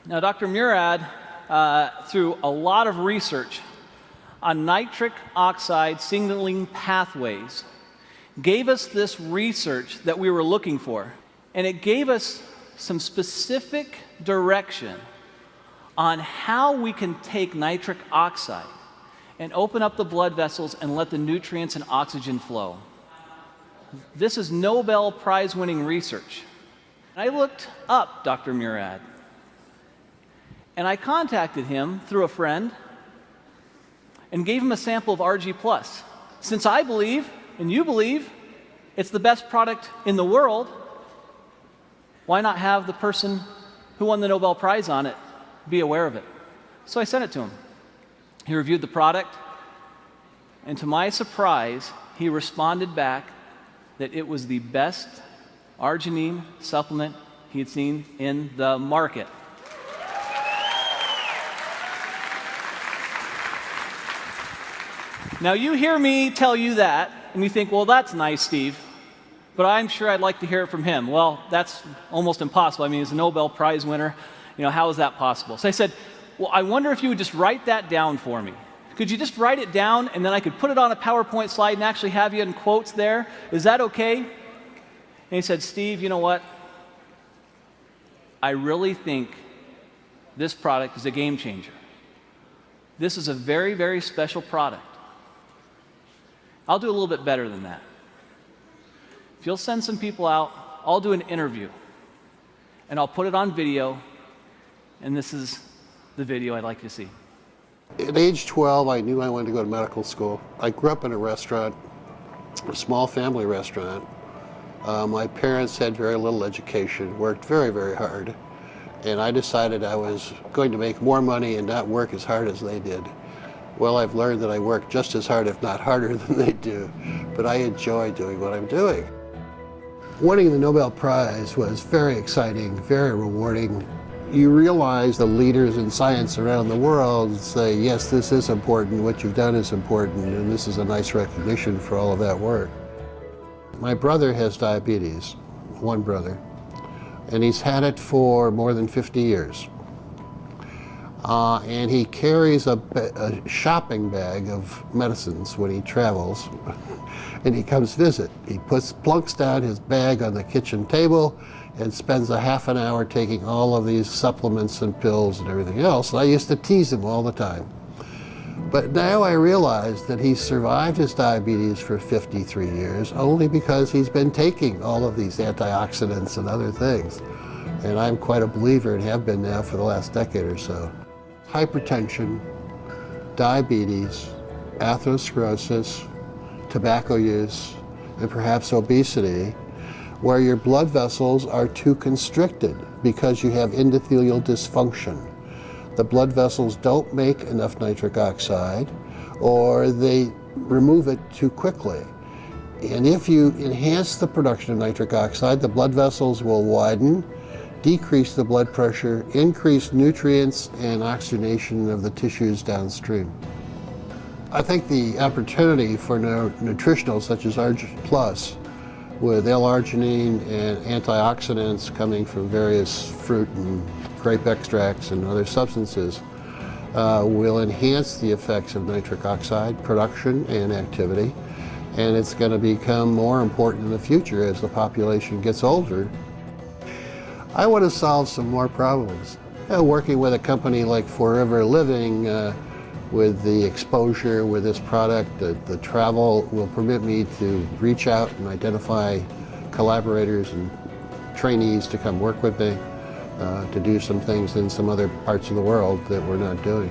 Now, Dr. Murad, through a lot of research on nitric oxide signaling pathways, gave us this research that we were looking for. And it gave us some specific direction on how we can take nitric oxide and open up the blood vessels and let the nutrients and oxygen flow. This is Nobel Prize-winning research. I looked up Dr. Murad, and I contacted him through a friend and gave him a sample of Argi Plus. Since I believe, and you believe, it's the best product in the world, why not have the person who won the Nobel Prize on it be aware of it? So I sent it to him. He reviewed the product, and to my surprise, he responded back that it was the best arginine supplement he had seen in the market. Now, you hear me tell you that, and you think, well, that's nice, Steve, but I'm sure I'd like to hear it from him. Well, that's almost impossible. I mean, he's a Nobel Prize winner. How is that possible? So I said, well, I wonder if you would just write that down for me. Could you just write it down, and then I could put it on a PowerPoint slide and actually have you in quotes there? Is that okay? And he said, Steve, you know what? I really think this product is a game changer. This is a very, very special product. I'll do a little bit better than that. If you'll send some people out, I'll do an interview, and I'll put it on video, and this is the video I'd like you to see. At age 12, I knew I wanted to go to medical school. I grew up in a restaurant, a small family restaurant. My parents had very little education, worked very, very hard, and I decided I was going to make more money and not work as hard as they did. Well, I've learned that I work just as hard, if not harder, than they do, but I enjoy doing what I'm doing. Winning the Nobel Prize was very exciting, very rewarding. You realize the leaders in science around the world say, yes, this is important, what you've done is important, and this is a nice recognition for all of that work. My brother has diabetes, one brother, and he's had it for more than 50 years. And he carries a shopping bag of medicines when he travels, and he comes visit. He plunks down his bag on the kitchen table and spends a half an hour taking all of these supplements and pills and everything else. And I used to tease him all the time. But now I realize that he's survived his diabetes for 53 years only because he's been taking all of these antioxidants and other things. And I'm quite a believer and have been now for the last decade or so. Hypertension, diabetes, atherosclerosis, tobacco use, and perhaps obesity, where your blood vessels are too constricted because you have endothelial dysfunction. The blood vessels don't make enough nitric oxide, or they remove it too quickly. And if you enhance the production of nitric oxide, the blood vessels will widen, decrease the blood pressure, increase nutrients and oxygenation of the tissues downstream. I think the opportunity for nutritionals such as Argi Plus, with L-arginine and antioxidants coming from various fruit and grape extracts and other substances, will enhance the effects of nitric oxide production and activity, and it's going to become more important in the future as the population gets older. I want to solve some more problems. Working with a company like Forever Living, with the exposure with this product, the travel will permit me to reach out and identify collaborators and trainees to come work with me, to do some things in some other parts of the world that we're not doing.